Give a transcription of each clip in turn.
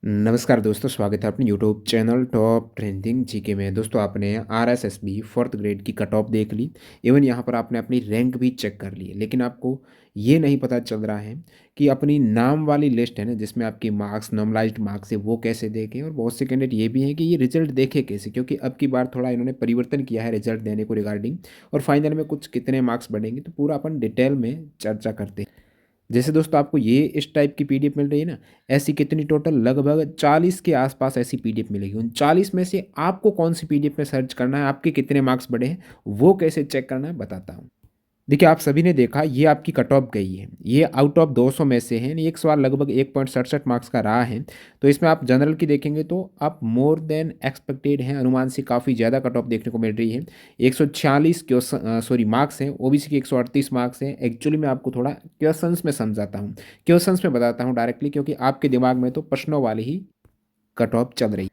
नमस्कार दोस्तों, स्वागत है अपने YouTube channel top trending GK में। दोस्तों, आपने आरएसएसबी फोर्थ ग्रेड की कट ऑफ देख ली। इवन यहाँ पर आपने अपनी रैंक भी चेक कर ली है, लेकिन आपको ये नहीं पता चल रहा है कि अपनी नाम वाली लिस्ट है ना, जिसमें आपकी मार्क्स नॉर्मलाइज्ड मार्क्स है, वो कैसे देखें। और बहुत से कैंडिडेट ये भी हैं कि ये रिजल्ट देखे कैसे, क्योंकि अब की बार थोड़ा इन्होंने परिवर्तन किया है रिजल्ट देने को रिगार्डिंग। और फाइनल में कुछ कितने मार्क्स बढ़ेंगे, तो पूरा अपन डिटेल में चर्चा करते हैं। जैसे दोस्तों, आपको ये इस टाइप की पीडीएफ मिल रही है ना, ऐसी कितनी टोटल लगभग 40 के आसपास ऐसी पीडीएफ मिलेगी। उन 40 में से आपको कौन सी पीडीएफ में सर्च करना है, आपके कितने मार्क्स बढ़े हैं, वो कैसे चेक करना है बताता हूँ। देखिए, आप सभी ने देखा ये आपकी कट ऑफ गई है। ये आउट ऑफ 200 में से है। एक सवाल लगभग 1.67 मार्क्स का रहा है। तो इसमें आप जनरल की देखेंगे तो आप मोर देन एक्सपेक्टेड हैं, अनुमान से काफ़ी ज़्यादा कट ऑफ देखने को मिल रही है। 146 सॉरी मार्क्स हैं। ओबीसी के 138 मार्क्स हैं। एक्चुअली मैं आपको थोड़ा क्वेश्चंस में समझाता हूँ, क्वेश्चंस में बताता हूँ डायरेक्टली, क्योंकि आपके दिमाग में तो प्रश्नों वाली ही कट ऑफ चल रही है।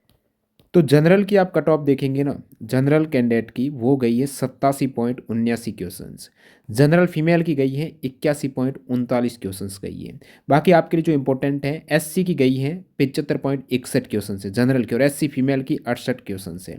तो जनरल की आप कट ऑफ देखेंगे ना, जनरल कैंडिडेट की वो गई है 87.79 क्वेश्चंस। जनरल फीमेल की गई है 81.39 क्वेश्चंस गई है। बाकी आपके लिए जो इंपॉर्टेंट है, एससी की गई है 75.61 क्वेश्चन है जनरल की, और एससी फीमेल की 68 क्वेश्चन है।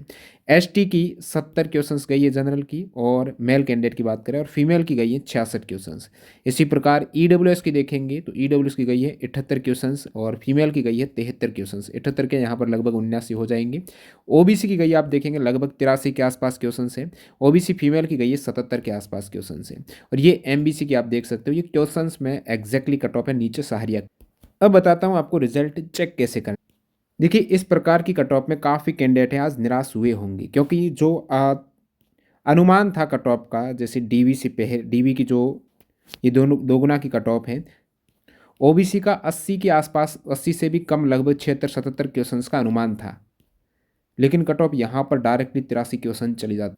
एसटी की 70 क्वेश्चंस गई है जनरल की, और मेल कैंडिडेट की बात करें, और फीमेल की गई है 66 क्वेश्चंस। इसी प्रकार ईडब्ल्यूएस की देखेंगे तो ईडब्ल्यूएस की गई है 78 क्वेश्चंस, और फीमेल की गई है 73 क्वेश्चंस। 78 के यहाँ पर लगभग 79 हो जाएंगे। ओबीसी की गई आप देखेंगे लगभग 83 के आसपास क्वेश्चंस है। ओबीसी फीमेल की गई है 77 के आसपास क्वेश्चंस है। और ये एमबीसी की आप देख सकते हो, ये क्वेश्चंस में एग्जैक्टली कट ऑफ है नीचे सहारिया। अब बताता हूँ आपको रिजल्ट चेक कैसे करना। देखिए, इस प्रकार की कट ऑफ में काफ़ी कैंडिडेट हैं आज निराश हुए होंगे, क्योंकि जो अनुमान था कट ऑफ का, जैसे डीवी से पहले डीवी की जो ये दोनों दोगुना की कट ऑफ है, ओबीसी का 80 के आसपास, 80 से भी कम, लगभग 76-77 क्वेश्चंस का अनुमान था। लेकिन कट ऑफ यहाँ पर डायरेक्टली 83 क्वेश्चन चली जाती।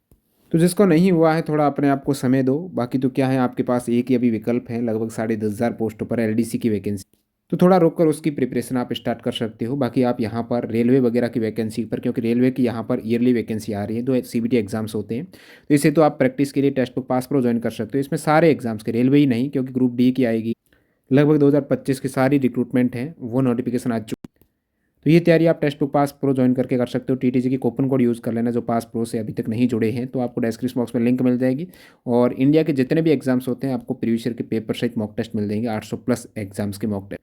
तो जिसको नहीं हुआ है, थोड़ा अपने आप को समय दो। बाकी तो क्या है, आपके पास एक ही अभी विकल्प है, लगभग 10,500 पोस्टों पर एलडीसी की वैकेंसी। तो थोड़ा रोक कर उसकी प्रिपरेशन आप स्टार्ट कर सकते हो। बाकी आप यहाँ पर रेलवे वगैरह की वैकेंसी पर, क्योंकि रेलवे की यहाँ पर ईयरली वैकेंसी आ रही है, 2 सीबीटी एग्जाम्स होते हैं, तो इसे तो आप प्रैक्टिस के लिए test book pass pro join कर सकते हो। इसमें सारे एग्जाम्स के, रेलवे ही नहीं, क्योंकि ग्रुप डी की आएगी, लगभग 2025 की सारी रिक्रूटमेंट है, वो नोटिफिकेशन आ चुकी। तो ये तैयारी आप test book pass pro join करके कर सकते हो। टीटीजी की कूपन कोड यूज़ कर लेना, जो पास प्रो से अभी तक नहीं जुड़े हैं, तो आपको डिस्क्रिप्शन बॉक्स में लिंक मिल जाएगी। और इंडिया के जितने भी एग्जाम्स होते हैं, आपको प्रीवियस ईयर के पेपर सहित मॉक टेस्ट मिल जाएंगे, 800 प्लस एग्जाम्स के मॉक टेस्ट।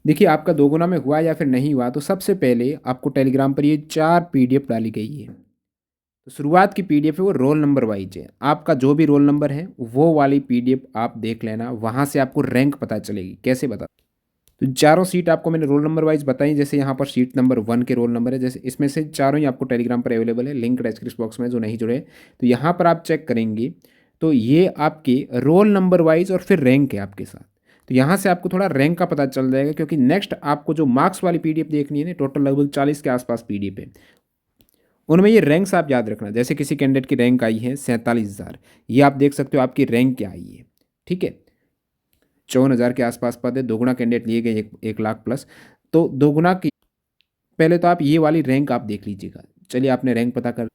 देखिए, आपका दोगुना में हुआ या फिर नहीं हुआ, तो सबसे पहले आपको टेलीग्राम पर ये 4 पीडीएफ डाली गई है। तो शुरुआत की पीडीएफ है वो रोल नंबर वाइज है। आपका जो भी रोल नंबर है वो वाली पीडीएफ आप देख लेना, वहाँ से आपको रैंक पता चलेगी। कैसे बता, तो चारों सीट आपको मैंने रोल नंबर वाइज बताई। जैसे यहाँ पर सीट नंबर 1 के रोल नंबर है, जैसे इसमें से चारों ही आपको टेलीग्राम पर अवेलेबल है, लिंक डिस्क्रिप्शन बॉक्स में, जो नहीं जुड़े तो यहाँ पर आप चेक करेंगे तो ये आपके रोल नंबर वाइज और फिर रैंक है आपके साथ। तो यहाँ से आपको थोड़ा रैंक का पता चल जाएगा, क्योंकि नेक्स्ट आपको जो मार्क्स वाली पीडीएफ देखनी है ना, टोटल लगभग 40 के आसपास पीडीएफ है, उनमें ये रैंक्स आप याद रखना। जैसे किसी कैंडिडेट की रैंक आई है 47,000, ये आप देख सकते हो आपकी रैंक क्या आई है। ठीक है, 54,000 के आसपास पद है, दोगुना कैंडिडेट लिए गए 1 लाख प्लस। तो दोगुना की पहले तो आप ये वाली रैंक आप देख लीजिएगा। चलिए, आपने रैंक पता कर,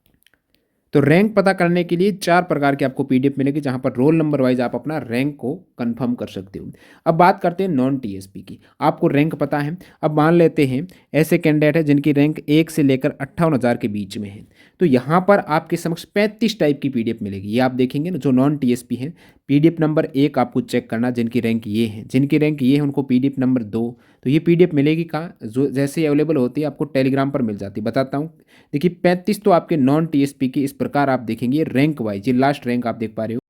तो रैंक पता करने के लिए 4 प्रकार की आपको पीडीएफ मिलेगी, जहां पर रोल नंबर वाइज आप अपना रैंक को कंफर्म कर सकते हो। अब बात करते हैं नॉन टीएसपी की। आपको रैंक पता है। अब मान लेते हैं ऐसे कैंडिडेट है जिनकी रैंक 1 से लेकर 58,000 के बीच में है, तो यहाँ पर आपके समक्ष 35 टाइप की पीडीएफ मिलेगी। ये आप देखेंगे ना, जो नॉन टीएसपी है, पीडीएफ नंबर 1 आपको चेक करना, जिनकी रैंक ये है, जिनकी रैंक ये है उनको पीडीएफ नंबर 2। तो ये पीडीएफ मिलेगी कहाँ, जो जैसे अवेलेबल होती है आपको टेलीग्राम पर मिल जाती है, बताता हूँ। देखिए, 35 तो आपके नॉन टीएसपी की इस प्रकार आप देखेंगे रैंक वाइज, ये लास्ट रैंक आप देख पा रहे हो,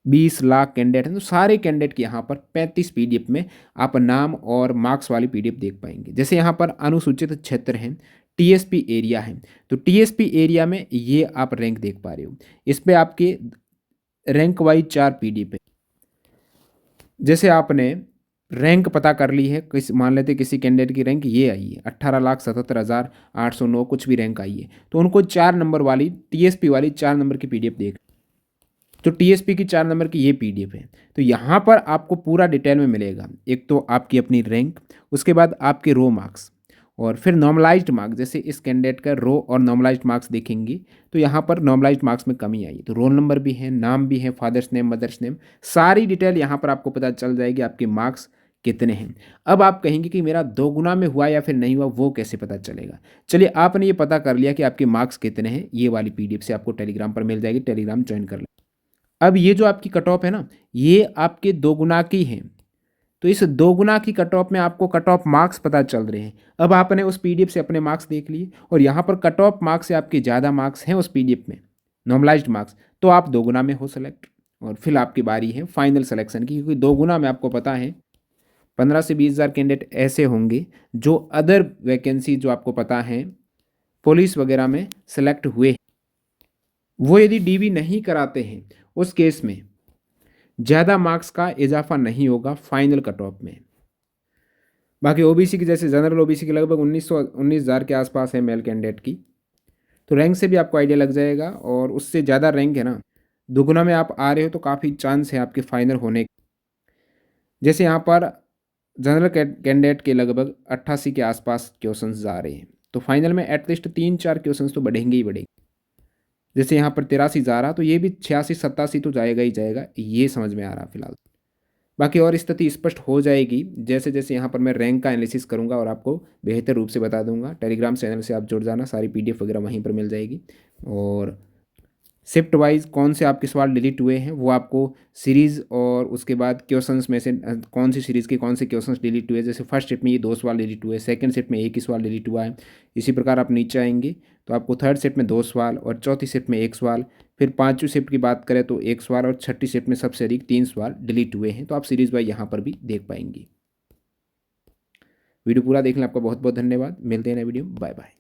20 लाख कैंडिडेट हैं, तो सारे कैंडिडेट के यहाँ पर 35 पीडीएफ में आप नाम और मार्क्स वाली पीडीएफ देख पाएंगे। जैसे यहाँ पर अनुसूचित क्षेत्र हैं, टीएसपी एरिया है, तो टीएसपी एरिया में ये आप रैंक देख पा रहे हो। इस पे आपके रैंक वाइज 4 पीडीएफ है। जैसे आपने रैंक पता कर ली है, किस मान लेते किसी कैंडिडेट की रैंक ये आई है 18,77,809, कुछ भी रैंक आई है, तो उनको 4 नंबर वाली टीएसपी वाली 4 नंबर की पीडीएफ देख। तो टीएसपी की 4 नंबर की ये पीडीएफ है। तो यहाँ पर आपको पूरा डिटेल में मिलेगा। एक तो आपकी अपनी रैंक, उसके बाद आपके रो मार्क्स, और फिर नॉर्मलाइज्ड मार्क्स। जैसे इस कैंडिडेट का रो और नॉर्मलाइज्ड मार्क्स देखेंगे तो यहाँ पर नॉर्मलाइज्ड मार्क्स में कमी आई, तो रोल नंबर भी है, नाम भी है, फादर्स नेम, मदर्स नेम, सारी डिटेल यहाँ पर आपको पता चल जाएगी। आपके मार्क्स कितने हैं। अब आप कहेंगे कि मेरा 2 गुना में हुआ या फिर नहीं हुआ, वो कैसे पता चलेगा? चलिए, आपने ये पता कर लिया कि आपके मार्क्स कितने हैं, ये वाली पीडीएफ से आपको टेलीग्राम पर मिल जाएगी, टेलीग्राम जॉइन कर लें। अब ये जो आपकी कट ऑफ है ना, ये आपके 2 गुना की है। तो इस 2 गुना की कट ऑफ में आपको कट ऑफ मार्क्स पता चल रहे हैं। अब आपने उस पीडीएफ से अपने मार्क्स देख लिए और यहाँ पर कट ऑफ मार्क्स से आपके ज़्यादा मार्क्स हैं उस पीडीएफ में, नॉर्मलाइज्ड मार्क्स, तो आप 2 गुना में हो सेलेक्ट। और फिर आपकी बारी है फाइनल सिलेक्शन की, क्योंकि 2 गुना में आपको पता है 15 से 20 हज़ार कैंडिडेट ऐसे होंगे जो अदर वैकेंसी जो आपको पता है पुलिस वगैरह में सेलेक्ट हुए, वो यदि डीवी नहीं कराते हैं उस केस में ज़्यादा मार्क्स का इजाफा नहीं होगा फाइनल कट ऑफ में। बाकी ओबीसी की, जैसे जनरल ओबीसी की लगभग 19,000 के आसपास है मेल कैंडिडेट की, तो रैंक से भी आपको आइडिया लग जाएगा। और उससे ज़्यादा रैंक है ना, दुगुना में आप आ रहे हो तो काफ़ी चांस है आपके फाइनल होने। जैसे यहाँ पर जनरल कैंडिडेट के लगभग 88 के आसपास क्वेश्चंस जा रहे हैं, तो फाइनल में एटलीस्ट 3-4 क्वेश्चंस तो बढ़ेंगे ही बढ़ेंगे। जैसे यहाँ पर 83 जा रहा, तो ये भी 86-87 तो जाएगा ही जाएगा, ये समझ में आ रहा फिलहाल। बाकी और स्थिति स्पष्ट हो जाएगी जैसे जैसे यहाँ पर मैं रैंक का एनालिसिस करूँगा और आपको बेहतर रूप से बता दूंगा। टेलीग्राम चैनल से आप जुड़ जाना, सारी पीडीएफ वगैरह वहीं पर मिल जाएगी। और शिफ्ट वाइज कौन से आपके सवाल डिलीट हुए हैं वो आपको सीरीज़ और उसके बाद क्वेश्चंस में से कौन सी सीरीज़ के कौन से क्वेश्चंस डिलीट हुए, जैसे फर्स्ट शिफ्ट में ये 2 सवाल डिलीट हुए, सेकंड शिफ्ट में 1 ही सवाल डिलीट हुआ है। इसी प्रकार आप नीचे आएंगे तो आपको थर्ड शिफ्ट में 2 सवाल और चौथी शिफ्ट में 1 सवाल, फिर पाँचवीं शिफ्ट की बात करें तो 1 सवाल और छठी शिफ्ट में सबसे अधिक 3 सवाल डिलीट हुए हैं। तो आप सीरीज़ वाइज यहाँ पर भी देख पाएंगे। वीडियो पूरा देखने आपका बहुत बहुत धन्यवाद। मिलते हैं नए वीडियो, बाय बाय।